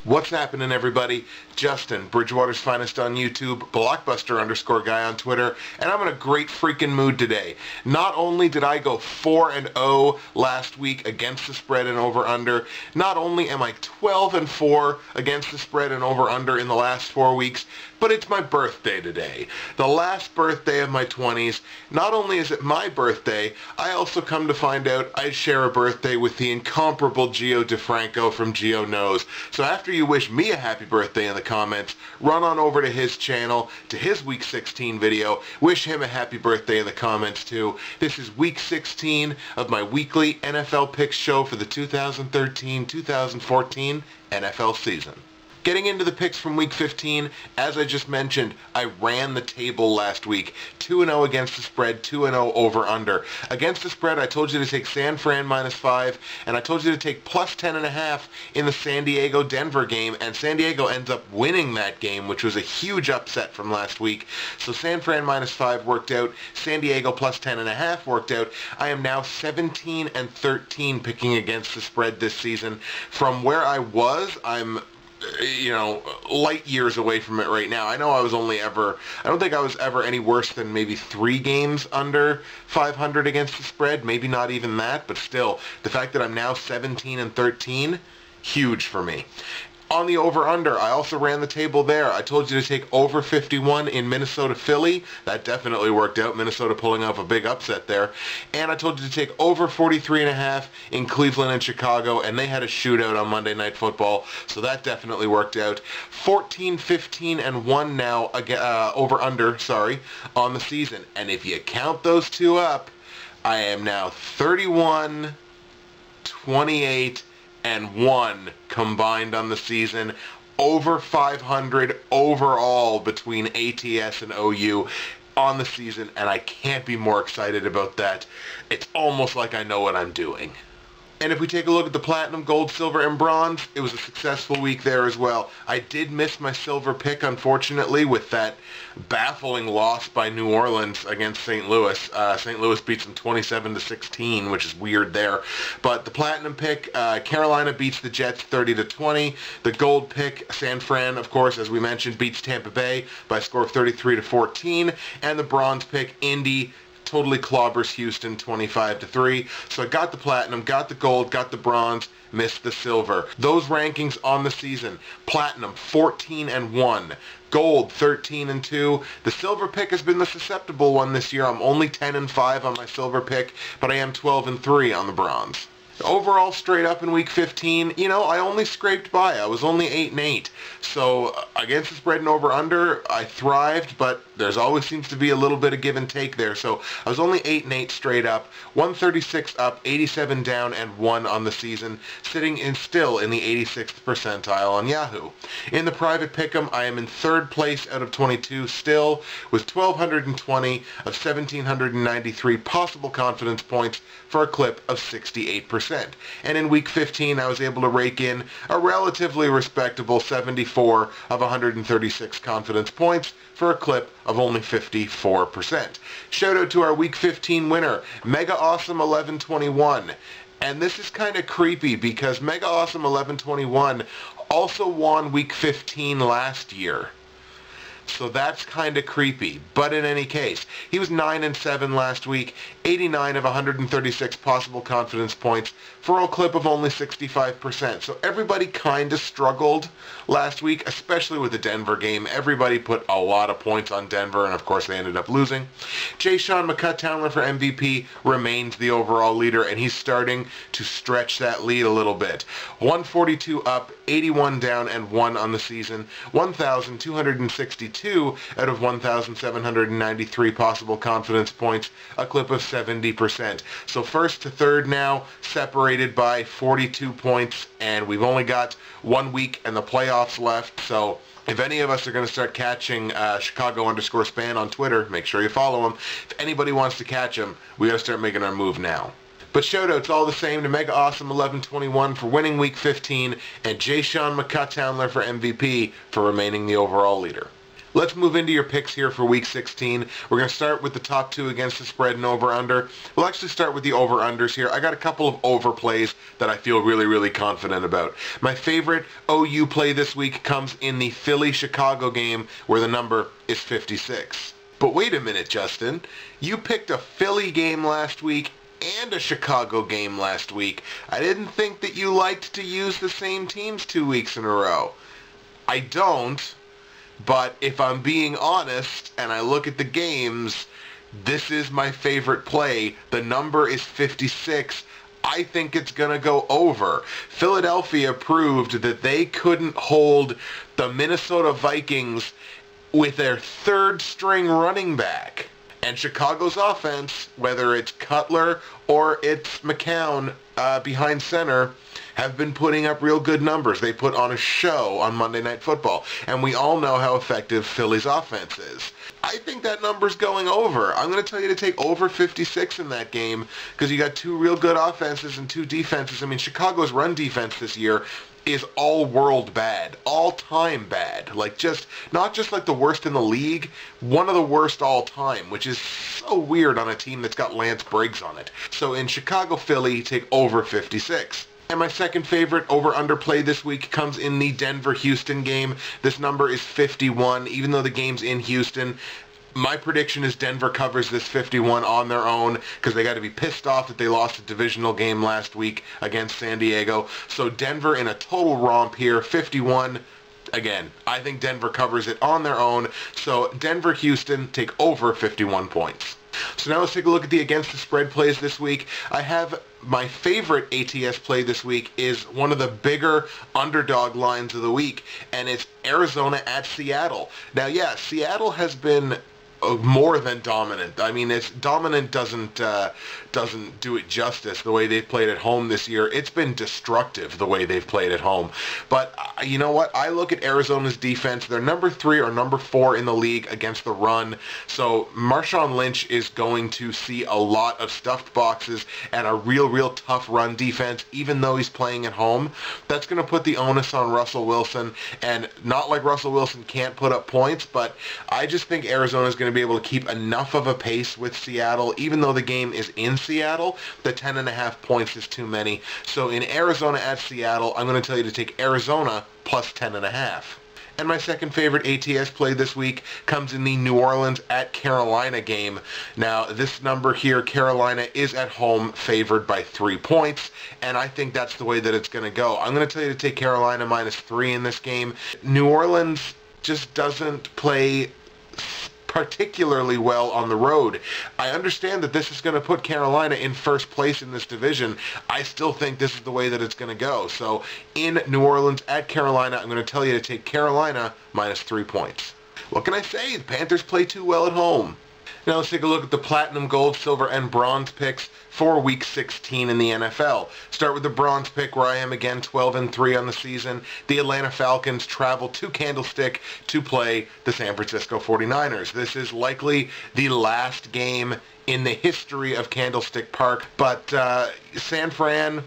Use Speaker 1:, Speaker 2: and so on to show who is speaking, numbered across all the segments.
Speaker 1: What's happening, everybody? Justin, Bridgewater's Finest on YouTube, Blockbuster_guy on Twitter, and I'm in a great freaking mood today. Not only did I go 4-0 last week against the spread and over-under, not only am I 12-4 against the spread and over-under in the last 4 weeks, but it's my birthday today. The last birthday of my 20s. Not only is it my birthday, I also come to find out I share a birthday with the incomparable Gio DeFranco from Gio Knows. So after you wish me a happy birthday in the comments, run on over to his channel, to his Week 16 video. Wish him a happy birthday in the comments too. This is Week 16 of my weekly NFL picks show for the 2013-2014 NFL season. Getting into the picks from Week 15, as I just mentioned, I ran the table last week. 2-0 against the spread, 2-0 over-under. Against the spread, I told you to take San Fran -5, and I told you to take plus 10.5 in the San Diego-Denver game, and San Diego ends up winning that game, which was a huge upset from last week. So San Fran -5 worked out. San Diego plus 10.5 worked out. I am now 17-13 picking against the spread this season. From where I was, I'm light years away from it right now. I know I don't think I was ever any worse than maybe 3 games under 500 against the spread, maybe not even that, but still, the fact that I'm now 17-13, huge for me. On the over-under, I also ran the table there. I told you to take over 51 in Minnesota-Philly. That definitely worked out. Minnesota pulling off a big upset there. And I told you to take over 43.5 in Cleveland and Chicago, and they had a shootout on Monday Night Football, so that definitely worked out. 14-15-1 now, over-under, on the season. And if you count those two up, I am now 31-28-1 combined on the season, over 500 overall between ATS and OU on the season, and I can't be more excited about that. It's almost like I know what I'm doing. And if we take a look at the platinum, gold, silver, and bronze, it was a successful week there as well. I did miss my silver pick, unfortunately, with that baffling loss by New Orleans against St. Louis. St. Louis beats them 27-16, which is weird there. But the platinum pick, Carolina beats the Jets 30-20. The gold pick, San Fran, of course, as we mentioned, beats Tampa Bay by a score of 33-14. And the bronze pick, Indy, totally clobbers Houston 25-3. So I got the platinum, got the gold, got the bronze, missed the silver. Those rankings on the season: platinum 14-1, gold 13-2. The silver pick has been the susceptible one this year. I'm only 10-5 on my silver pick, but I am 12-3 on the bronze. Overall, straight up in Week 15, I only scraped by. I was only 8-8. So against the spread and over-under, I thrived, but there's always seems to be a little bit of give and take there. So I was only 8-8 straight up, 136 up, 87 down, and 1 on the season, sitting still in the 86th percentile on Yahoo. In the private pick'em, I am in 3rd place out of 22 still, with 1,220 of 1,793 possible confidence points for a clip of 68%. And in Week 15, I was able to rake in a relatively respectable 74 of 136 confidence points for a clip of only 54%. Shout out to our Week 15 winner, Mega Awesome 1121. And this is kind of creepy because Mega Awesome 1121 also won Week 15 last year. So that's kind of creepy. But in any case, he was 9-7 last week, 89 of 136 possible confidence points for a clip of only 65%. So everybody kind of struggled last week, especially with the Denver game. Everybody put a lot of points on Denver, and of course they ended up losing. Jayshon McCutownler for MVP remains the overall leader, and he's starting to stretch that lead a little bit. 142 up, 81 down, and 1 on the season. 1,262 out of 1,793 possible confidence points, a clip of 70%. So first to third now, separated by 42 points, and we've only got 1 week and the playoffs left, so if any of us are going to start catching Chicago_span on Twitter, make sure you follow him. If anybody wants to catch him, we got to start making our move now. But shoutouts all the same to Mega Awesome 1121 for winning Week 15 and Jayshon McCutownler for MVP for remaining the overall leader. Let's move into your picks here for Week 16. We're going to start with the top two against the spread and over-under. We'll actually start with the over-unders here. I got a couple of overplays that I feel really, really confident about. My favorite OU play this week comes in the Philly-Chicago game where the number is 56. But wait a minute, Justin. You picked a Philly game last week and a Chicago game last week. I didn't think that you liked to use the same teams 2 weeks in a row. I don't. But if I'm being honest and I look at the games, this is my favorite play. The number is 56. I think it's going to go over. Philadelphia proved that they couldn't hold the Minnesota Vikings with their third-string running back. And Chicago's offense, whether it's Cutler or it's McCown behind center, have been putting up real good numbers. They put on a show on Monday Night Football, and we all know how effective Philly's offense is. I think that number's going over. I'm going to tell you to take over 56 in that game because you got two real good offenses and two defenses. I mean, Chicago's run defense this year is all-world bad, all-time bad. Like not just like the worst in the league, one of the worst all-time, which is so weird on a team that's got Lance Briggs on it. So in Chicago-Philly, take over 56. And my second favorite over-under play this week comes in the Denver-Houston game. This number is 51, even though the game's in Houston. My prediction is Denver covers this 51 on their own because they got to be pissed off that they lost a divisional game last week against San Diego. So Denver in a total romp here, 51. Again, I think Denver covers it on their own. So Denver-Houston take over 51 points. So now let's take a look at the against the spread plays this week. I have my favorite ATS play this week is one of the bigger underdog lines of the week, and it's Arizona at Seattle. Now, yeah, Seattle has been more than dominant. I mean, it's dominant doesn't do it justice the way they've played at home this year. It's been destructive the way they've played at home. But you know what? I look at Arizona's defense. They're number 3 or number 4 in the league against the run. So Marshawn Lynch is going to see a lot of stuffed boxes and a real tough run defense, even though he's playing at home. That's going to put the onus on Russell Wilson. And not like Russell Wilson can't put up points, but I just think Arizona's going to be able to keep enough of a pace with Seattle, even though the game is in Seattle. The 10.5 points is too many. So in Arizona at Seattle, I'm going to tell you to take Arizona plus 10.5. And my second favorite ATS play this week comes in the New Orleans at Carolina game. Now, this number here, Carolina is at home favored by 3 points, and I think that's the way that it's going to go. I'm going to tell you to take Carolina -3 in this game. New Orleans just doesn't play particularly well on the road. I understand that this is going to put Carolina in first place in this division. I still think this is the way that it's going to go. So in New Orleans at Carolina, I'm going to tell you to take Carolina -3 points. What can I say? The Panthers play too well at home. Now let's take a look at the platinum, gold, silver, and bronze picks for Week 16 in the NFL. Start with the bronze pick where I am again 12-3 on the season. The Atlanta Falcons travel to Candlestick to play the San Francisco 49ers. This is likely the last game in the history of Candlestick Park, but San Fran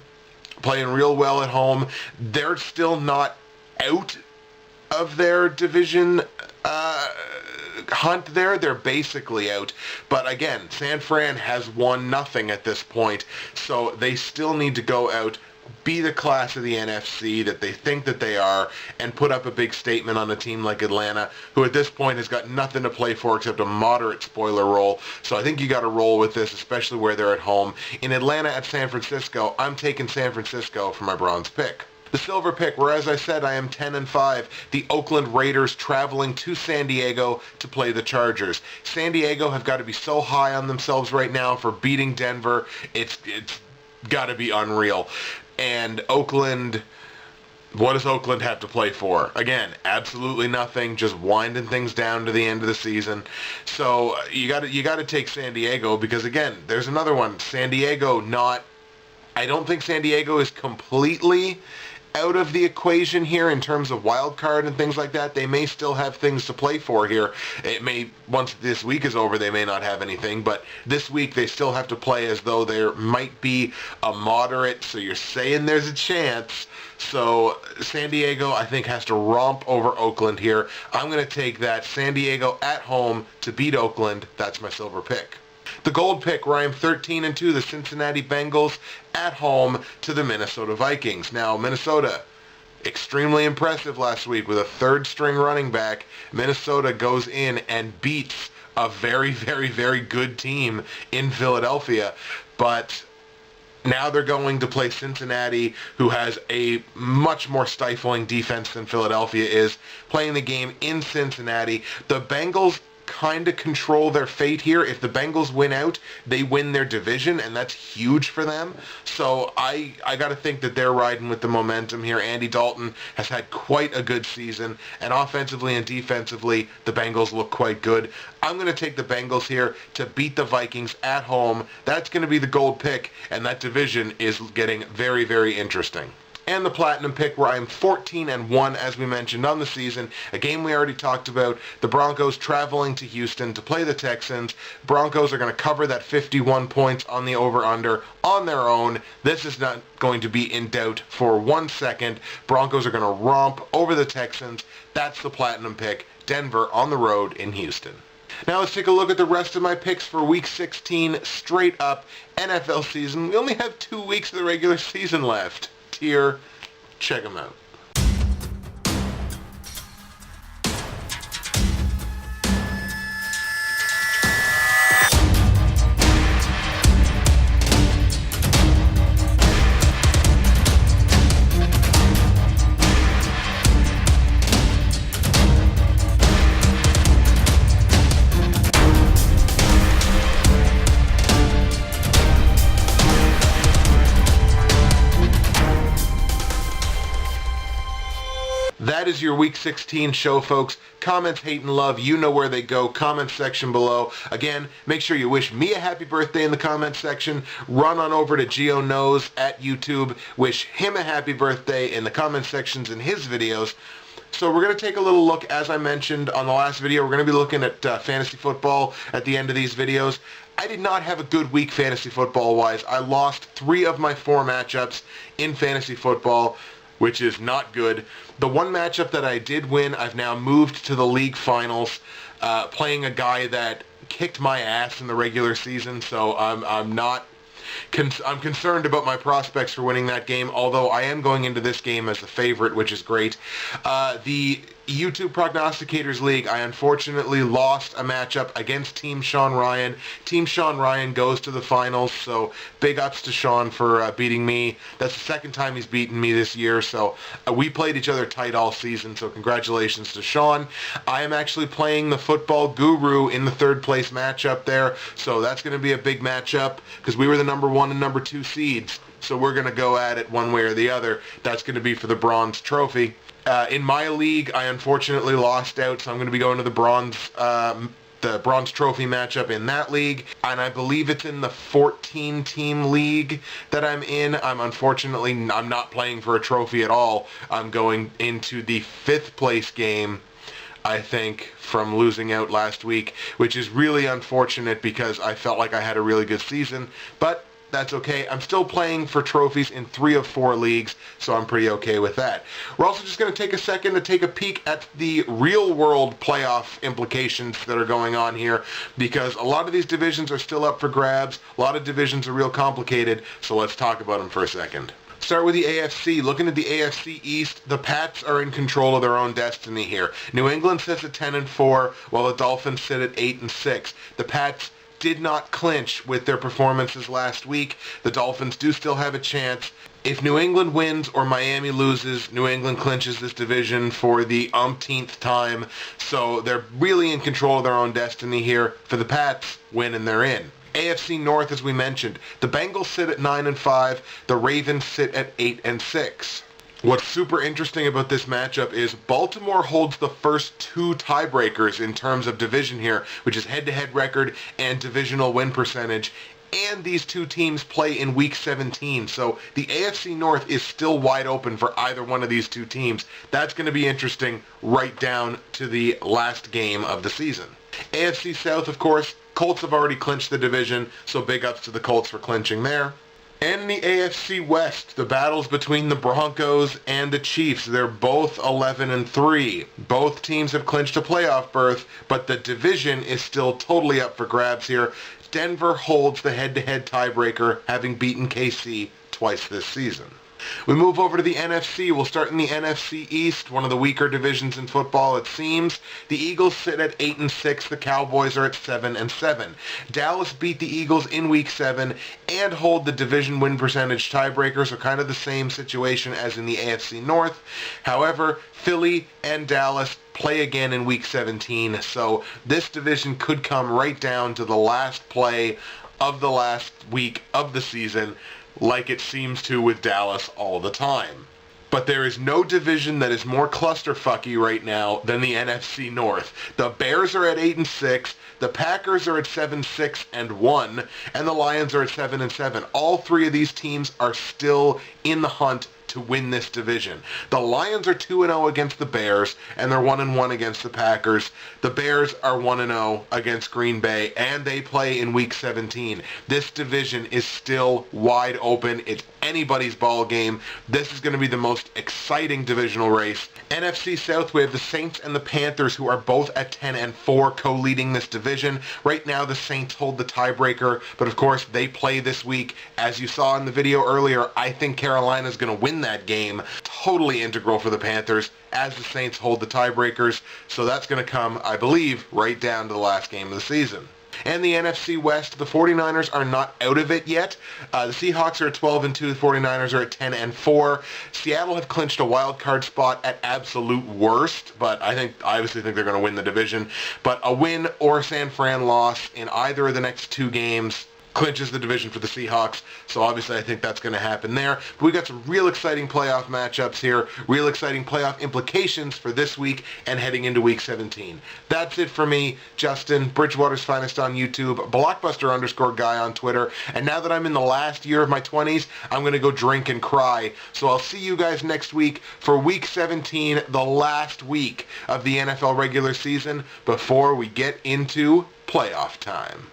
Speaker 1: playing real well at home. They're still not out of their division hunt there. They're basically out. But again, San Fran has won nothing at this point, so they still need to go out, be the class of the NFC that they think that they are, and put up a big statement on a team like Atlanta, who at this point has got nothing to play for except a moderate spoiler role. So I think you got to roll with this, especially where they're at home. In Atlanta at San Francisco, I'm taking San Francisco for my bronze pick. The silver pick, where as I said, I am 10-5. The Oakland Raiders traveling to San Diego to play the Chargers. San Diego have got to be so high on themselves right now for beating Denver. It's got to be unreal. And Oakland, what does Oakland have to play for? Again, absolutely nothing, just winding things down to the end of the season. So you got to take San Diego because, again, there's another one. San Diego I don't think San Diego is completely out of the equation here in terms of wild card and things like that. They may still have things to play for here. It may, once this week is over, they may not have anything, but this week they still have to play as though there might be a moderate, so you're saying there's a chance. So San Diego, I think, has to romp over Oakland here. I'm going to take that San Diego at home to beat Oakland. That's my silver pick. The gold pick, where I am 13-2, the Cincinnati Bengals at home to the Minnesota Vikings. Now, Minnesota, extremely impressive last week with a third-string running back. Minnesota goes in and beats a very, very, very good team in Philadelphia. But now they're going to play Cincinnati, who has a much more stifling defense than Philadelphia is, playing the game in Cincinnati. The Bengals kind of control their fate here. If the Bengals win out, they win their division, and that's huge for them. So I got to think that they're riding with the momentum here. Andy Dalton has had quite a good season, and offensively and defensively, the Bengals look quite good. I'm going to take the Bengals here to beat the Vikings at home. That's going to be the gold pick, and that division is getting very, very interesting. And the platinum pick, where I am 14-1, as we mentioned, on the season. A game we already talked about. The Broncos traveling to Houston to play the Texans. Broncos are going to cover that 51 points on the over-under on their own. This is not going to be in doubt for 1 second. Broncos are going to romp over the Texans. That's the platinum pick. Denver on the road in Houston. Now let's take a look at the rest of my picks for Week 16 straight up NFL season. We only have 2 weeks of the regular season left. Here, check them out. That is your Week 16 show, folks. Comments, hate, and love, you know where they go. Comment section below. Again, make sure you wish me a happy birthday in the comment section. Run on over to Geo Knows at YouTube. Wish him a happy birthday in the comment sections in his videos. So we're going to take a little look, as I mentioned on the last video. We're going to be looking at fantasy football at the end of these videos. I did not have a good week fantasy football-wise. I lost 3 of my 4 matchups in fantasy football, which is not good. The one matchup that I did win, I've now moved to the league finals, playing a guy that kicked my ass in the regular season, so I'm concerned about my prospects for winning that game, although I am going into this game as the favorite, which is great. The YouTube Prognosticators League, I unfortunately lost a matchup against Team Sean Ryan. Team Sean Ryan goes to the finals, so big ups to Sean for beating me. That's the second time he's beaten me this year, so we played each other tight all season, so congratulations to Sean. I am actually playing the Football Guru in the 3rd place matchup there, so that's going to be a big matchup because we were the number 1 and number 2 seeds, so we're going to go at it one way or the other. That's going to be for the bronze trophy. In my league, I unfortunately lost out, so I'm going to be going to the bronze trophy matchup in that league, and I believe it's in the 14-team league that I'm in. I'm not playing for a trophy at all. I'm going into the 5th place game, I think, from losing out last week, which is really unfortunate because I felt like I had a really good season, but that's okay. I'm still playing for trophies in 3 of 4 leagues, so I'm pretty okay with that. We're also just going to take a second to take a peek at the real-world playoff implications that are going on here, because a lot of these divisions are still up for grabs. A lot of divisions are real complicated, so let's talk about them for a second. Start with the AFC. Looking at the AFC East, the Pats are in control of their own destiny here. New England sits at 10-4, while the Dolphins sit at 8-6. The Pats did not clinch with their performances last week. The Dolphins do still have a chance. If New England wins or Miami loses, New England clinches this division for the umpteenth time. So they're really in control of their own destiny here. For the Pats, win and they're in. AFC North, as we mentioned, the Bengals sit at 9-5. The Ravens sit at 8-6. What's super interesting about this matchup is Baltimore holds the first 2 tiebreakers in terms of division here, which is head-to-head record and divisional win percentage. And these 2 teams play in Week 17, so the AFC North is still wide open for either one of these 2 teams. That's going to be interesting right down to the last game of the season. AFC South, of course, Colts have already clinched the division, so big ups to the Colts for clinching there. In the AFC West, the battles between the Broncos and the Chiefs, they're both 11-3. Both teams have clinched a playoff berth, but the division is still totally up for grabs here. Denver holds the head-to-head tiebreaker, having beaten KC twice this season. We move over to the NFC. We'll start in the NFC East, one of the weaker divisions in football, it seems. The Eagles sit at 8-6. The Cowboys are at 7-7. Dallas beat the Eagles in Week 7 and hold the division win percentage tiebreaker, so kind of the same situation as in the AFC North. However, Philly and Dallas play again in Week 17, so this division could come right down to the last play of the last week of the season, like it seems to with Dallas all the time. But there is no division that is more clusterfucky right now than the NFC North. The Bears are at 8-6, the Packers are at 7-6-1, and the Lions are at 7-7. All three of these teams are still in the hunt to win this division. The Lions are 2-0 against the Bears, and they're 1-1 against the Packers. The Bears are 1-0 against Green Bay, and they play in Week 17. This division is still wide open. It's anybody's ball game. This is going to be the most exciting divisional race. NFC South, we have the Saints and the Panthers, who are both at 10-4, co-leading this division. Right now, the Saints hold the tiebreaker, but of course, they play this week. As you saw in the video earlier, I think Carolina's going to win that game. Totally integral for the Panthers, as the Saints hold the tiebreakers. So that's going to come, I believe, right down to the last game of the season. And the NFC West, the 49ers are not out of it yet. The Seahawks are at 12-2. The 49ers are at 10-4. Seattle have clinched a wild card spot at absolute worst, but I obviously think they're going to win the division. But a win or a San Fran loss in either of the next two games clinches the division for the Seahawks, so obviously I think that's going to happen there. But we got some real exciting playoff matchups here, real exciting playoff implications for this week and heading into Week 17. That's it for me, Justin, Bridgewater's Finest on YouTube, Blockbuster_guy on Twitter, and now that I'm in the last year of my 20s, I'm going to go drink and cry. So I'll see you guys next week for Week 17, the last week of the NFL regular season, before we get into playoff time.